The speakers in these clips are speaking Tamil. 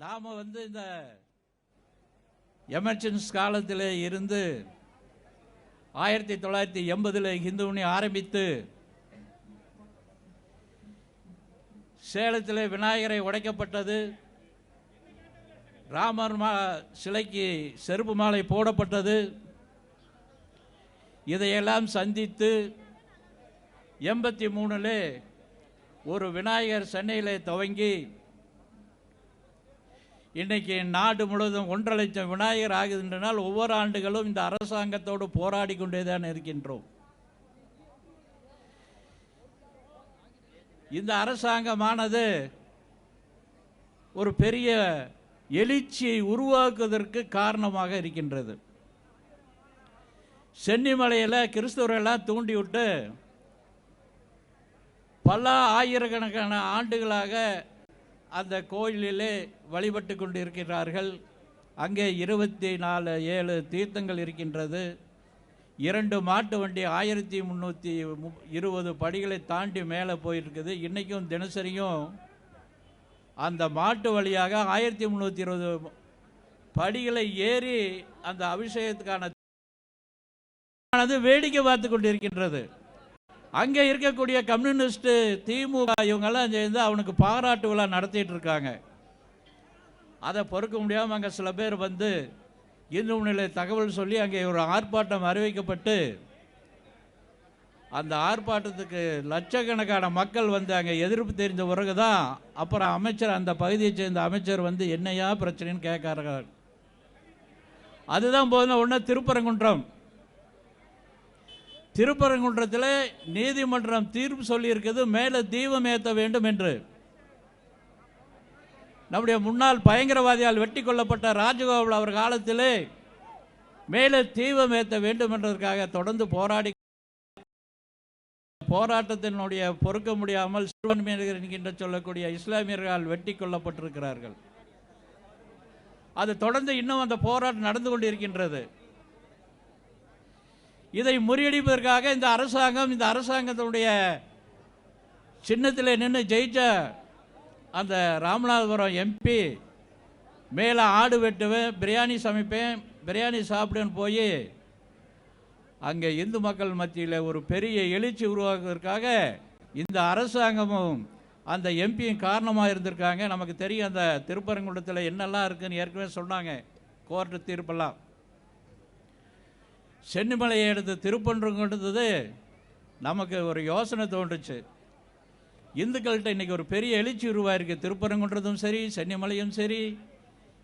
நாம் இந்த எமர்ஜென்சி காலத்தில் இருந்து 1980 ஹிந்துமணி ஆரம்பித்து சேலத்தில் விநாயகரை உடைக்கப்பட்டது, ராமர் சிலைக்கு செருப்பு மாலை போடப்பட்டது. இதையெல்லாம் சந்தித்து 83 ஒரு விநாயகர் சென்னையில் துவங்கி இன்றைக்கி நாடு முழுவதும் 1.5 லட்சம் விநாயகர் ஆகுகின்றனால் ஒவ்வொரு ஆண்டுகளும் இந்த அரசாங்கத்தோடு போராடி கொண்டே தான் இருக்கின்றோம். இந்த அரசாங்கமானது ஒரு பெரிய எழுச்சியை உருவாக்குவதற்கு காரணமாக இருக்கின்றது. சென்னிமலையில் கிறிஸ்தவர்களெல்லாம் தூண்டிவிட்டு பல ஆயிரக்கணக்கான ஆண்டுகளாக அந்த கோயிலிலே வழிபட்டு கொண்டு இருக்கிறார்கள். அங்கே 24/7 தீர்த்தங்கள் இருக்கின்றது. 2 மாட்டு வண்டி 1320 படிகளை தாண்டி மேலே போயிருக்குது. இன்றைக்கும் தினசரியும் அந்த மாட்டு வழியாக 1320 படிகளை ஏறி அந்த அபிஷேகத்துக்கான வேடிக்கை பார்த்து கொண்டிருக்கின்றது. அங்கே இருக்கக்கூடிய கம்யூனிஸ்ட், திமுக இவங்கெல்லாம் சேர்ந்து அவனுக்கு பாராட்டு விழா நடத்திட்டு இருக்காங்க. அதை பொறுக்க முடியாமல் அங்கே சில பேர் இந்து முன்னிலை தகவல் சொல்லி அங்கே ஒரு ஆர்ப்பாட்டம் அறிவிக்கப்பட்டு அந்த ஆர்ப்பாட்டத்துக்கு லட்சக்கணக்கான மக்கள் அங்கே எதிர்ப்பு தெரிந்த பிறகு தான் அப்புறம் அமைச்சர், அந்த பகுதியை சேர்ந்த அமைச்சர் என்னையா பிரச்சனைன்னு கேட்கறாங்க. அதுதான் போதும். ஒன்று திருப்பரங்குன்றத்தில் நீதிமன்றம் தீர்ப்பு சொல்லியிருக்கிறது, மேலே தீபம் ஏற்ற வேண்டும் என்று. நம்முடைய முன்னாள் பயங்கரவாதியால் வெட்டி கொல்லப்பட்ட ராஜகோபால் அவர் காலத்திலே மேலே தீபம் ஏற்ற வேண்டும் என்பதற்காக தொடர்ந்து போராட்டத்தினுடைய பொறுக்க முடியாமல் சிறுபான்மையினர் என்கின்ற சொல்லக்கூடிய இஸ்லாமியர்களால் வெட்டி கொல்லப்பட்டிருக்கிறார்கள். அது தொடர்ந்து இன்னும் அந்த போராட்டம் நடந்து கொண்டிருக்கின்றது. இதை முறியடிப்பதற்காக இந்த அரசாங்கத்தினுடைய சின்னத்தில் நின்று ஜெயிச்ச அந்த ராமநாதபுரம் எம்பி மேலே ஆடு வெட்டுவேன், பிரியாணி சமைப்பேன், பிரியாணி சாப்பிடுன்னு போய் அங்கே இந்து மக்கள் மத்தியில் ஒரு பெரிய எழுச்சி உருவாக்குவதற்காக இந்த அரசாங்கமும் அந்த எம்பியும் காரணமாக இருந்திருக்காங்க. நமக்கு தெரியும் அந்த திருப்பரங்குன்றத்தில் என்னெல்லாம் இருக்குன்னு ஏற்கனவே சொன்னாங்க, கோர்ட்டு தீர்ப்பெல்லாம். சென்னிமலையை எடுத்து திருப்பரங்குன்றது நமக்கு ஒரு யோசனை தோன்றுச்சு. இந்துக்கள்கிட்ட இன்றைக்கி ஒரு பெரிய எழுச்சி உருவாயிருக்கு. திருப்பரங்குன்றதும் சரி, சென்னிமலையும் சரி,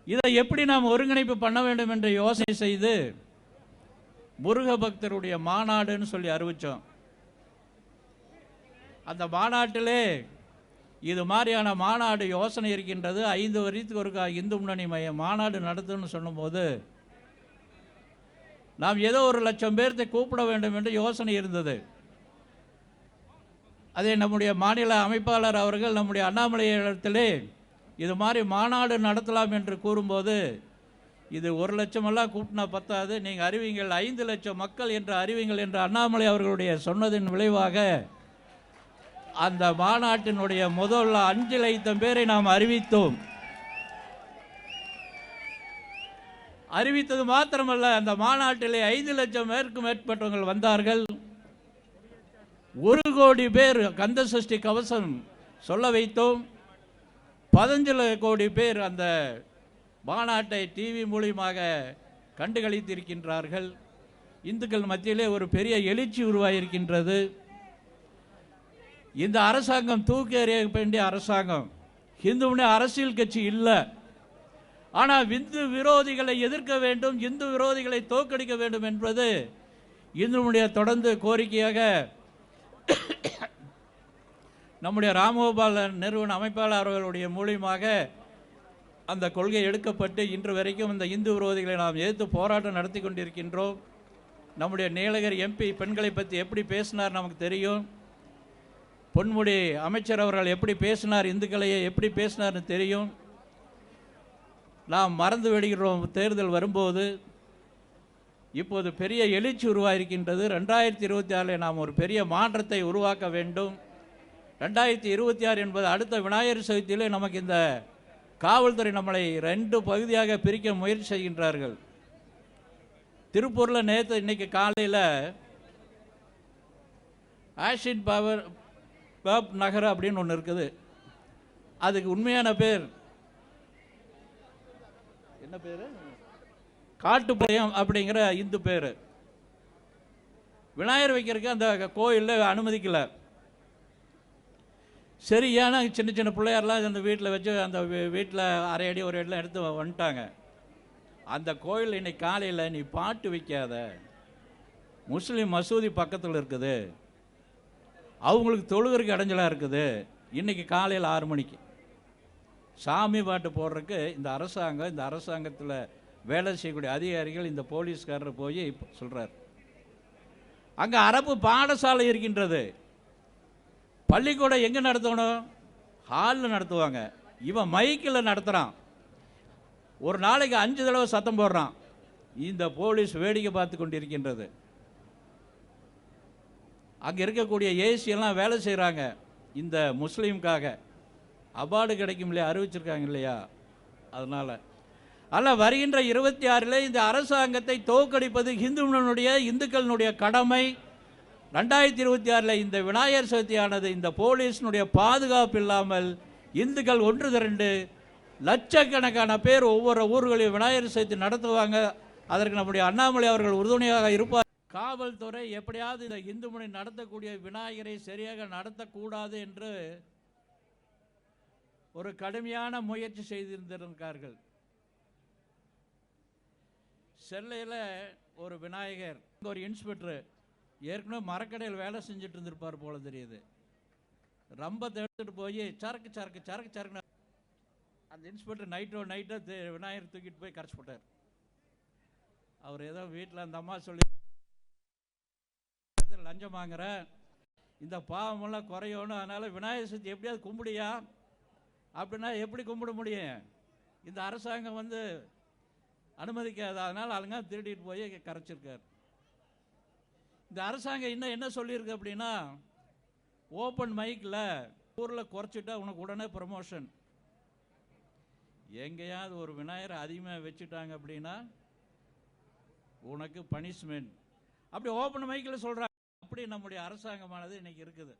இதை எப்படி நாம் ஒருங்கிணைப்பு பண்ண வேண்டும் என்ற யோசனை செய்து முருக பக்தருடைய மாநாடுன்னு சொல்லி அறிவித்தோம். அந்த மாநாட்டிலே இது மாதிரியான மாநாடு யோசனை இருக்கின்றது. 5 வருஷத்துக்கு ஒரு இந்து முன்னணி மாநாடு நடத்துன்னு சொல்லும்போது நாம் ஏதோ 1 லட்சம் பேர்த்தை கூப்பிட வேண்டும் என்று யோசனை இருந்தது. அதே நம்முடைய மாநில அமைப்பாளர் அவர்கள் நம்முடைய அண்ணாமலை இடத்திலே இது மாதிரி மாநாடு நடத்தலாம் என்று கூறும்போது, இது 1 லட்சமெல்லாம் கூட்டினா பத்தாது, நீங்கள் அறிவிங்கள் 5 லட்சம் மக்கள் என்று அறிவிங்கள் என்று அண்ணாமலை அவர்களுடைய சொன்னதின் விளைவாக அந்த மாநாட்டினுடைய முதல் 5 லட்சம் பேரை நாம் அறிவித்தோம். அறிவித்தது மாத்திரமல்ல, அந்த மாநாட்டிலே 5 லட்சம் பேருக்கும் மேற்பட்டவர்கள் வந்தார்கள். 1 கோடி பேர் கந்த சஷ்டி கவசம் சொல்ல வைத்தோம். 15 கோடி பேர் அந்த மாநாட்டை டிவி மூலியமாக கண்டுகளித்திருக்கின்றார்கள். இந்துக்கள் மத்தியிலே ஒரு பெரிய எழுச்சி உருவாகியிருக்கின்றது. இந்த அரசாங்கம் தூக்கி எறிய வேண்டிய அரசாங்கம். இந்து அரசியல் கட்சி இல்லை, ஆனால் இந்து விரோதிகளை எதிர்க்க வேண்டும், இந்து விரோதிகளை தோற்கடிக்க வேண்டும் என்பது இந்துடைய தொடர்ந்து கோரிக்கையாக நம்முடைய ராமகோபால் நிறுவன அமைப்பாளர் அவர்களுடைய மூலியமாக அந்த கொள்கை எடுக்கப்பட்டு இன்று வரைக்கும் இந்த இந்து விரோதிகளை நாம் எதிர்த்து போராட்டம் நடத்தி கொண்டிருக்கின்றோம். நம்முடைய நீலகிரி எம்பி பெண்களை பற்றி எப்படி பேசினார் நமக்கு தெரியும். பொன்முடி அமைச்சர் அவர்கள் எப்படி பேசினார், இந்துக்களையே எப்படி பேசினார்னு தெரியும். நாம் மறந்து விடுகிறோம். தேர்தல் வரும்போது இப்போது பெரிய எழுச்சி உருவாகிருக்கின்றது. 2026 நாம் ஒரு பெரிய மாற்றத்தை உருவாக்க வேண்டும். 2026 என்பது அடுத்த விநாயகர் சதுர்த்தியிலே நமக்கு இந்த காவல்துறை நம்மளை 2 பகுதியாக பிரிக்க முயற்சி செய்கின்றார்கள். திருப்பூரில் இன்னைக்கு காலையில் ஆஷின் பாப் நகர் அப்படின்னு ஒன்று இருக்குது. அதுக்கு உண்மையான பேர் என்ன பேர்? காட்டுப்பாளையம் அப்படிங்கிற இந்து பேர். விநாயகர் வைக்கிறதுக்கு அந்த கோயிலில் அனுமதிக்கல. சரியான சின்ன சின்ன பிள்ளையாரெலாம் அந்த வீட்டில் வச்சு அந்த வீட்டில் அரை அடி ஒரு இடத்துல எடுத்து வந்துட்டாங்க. அந்த கோயில் இன்னைக்கு காலையில் நீ பாட்டு வைக்காத, முஸ்லீம் மசூதி பக்கத்தில் இருக்குது, அவங்களுக்கு தொழுகிறதுக்கு இடைஞ்சலாக இருக்குது. இன்னைக்கு காலையில் 6 மணிக்கு சாமி பாட்டு போடுறதுக்கு இந்த அரசாங்கத்தில் வேலை செய்யக்கூடிய அதிகாரிகள் இந்த போலீஸ்காரர் போய் சொல்கிறார். அங்கே அரபு பாடசாலை இருக்கின்றது. பள்ளிக்கூடம் எங்கே நடத்தணும்? ஹாலில் நடத்துவாங்க. இவன் மைக்கில் நடத்துகிறான். ஒரு நாளைக்கு 5 தடவை சத்தம் போடுறான். இந்த போலீஸ் வேடிக்கை பார்த்து கொண்டிருக்கின்றது. அங்கே இருக்கக்கூடிய ஏசியெல்லாம் வேலை செய்கிறாங்க. இந்த முஸ்லீமுக்காக அவார்டு கிடைக்கும் இல்லையா, அறிவிச்சிருக்காங்க இல்லையா, அதனால் வருகின்ற 26 இந்த அரசாங்கத்தை தோற்கடிப்பது இந்துக்களினுடைய கடமை. 2026 இந்த விநாயகர் சதுர்த்தியானது இந்த போலீஸினுடைய பாதுகாப்பு இல்லாமல் இந்துக்கள் ஒன்று திரண்டு லட்சக்கணக்கான பேர் ஒவ்வொரு ஊர்களில் விநாயகர் சதுர்த்தி நடத்துவாங்க. அதற்கு நம்முடைய அண்ணாமலை அவர்கள் உறுதுணையாக இருப்பார். காவல்துறை எப்படியாவது இந்த இந்து முறை நடத்தக்கூடிய விநாயகரை சரியாக நடத்தக்கூடாது என்று ஒரு கடுமையான முயற்சி செய்திருந்திருக்கார்கள். சென்னையில் ஒரு விநாயகர், ஒரு இன்ஸ்பெக்டர் ஏற்கனவே மரக்கடையில் வேலை செஞ்சுட்டு இருந்திருப்பார் போல தெரியுது. ரம்பத்தை எடுத்துட்டு போய் சரக்கு சரக்கு சரக்கு சரக்கு அந்த இன்ஸ்பெக்டர் நைட்டோ விநாயகர் தூக்கிட்டு போய் கரைச்சி போட்டார். அவர் ஏதோ வீட்டில் அந்த அம்மா சொல்லி லஞ்சம் வாங்குற, இந்த பாவமெல்லாம் குறையணும், அதனால விநாயகர் சதுர்த்தி எப்படியாவது கும்பிடியா அப்படின்னா எப்படி கும்பிட முடியும்? இந்த அரசாங்கம் அனுமதிக்காது. அதனால் ஆளுங்க திருடிட்டு போய் கரைச்சிருக்கார். இந்த அரசாங்கம் இன்னும் என்ன சொல்லியிருக்கு அப்படின்னா, ஓப்பன் மைக்கில் ஊரில் குறைச்சிட்டா உனக்கு உடனே ப்ரமோஷன். எங்கேயாவது ஒரு விநாயகரை அதிகமாக வச்சுட்டாங்க அப்படின்னா உனக்கு பனிஷ்மெண்ட். அப்படி ஓப்பன் மைக்கில் சொல்கிறாங்க. அப்படி நம்முடைய அரசாங்கமானது இன்னைக்கு இருக்குது.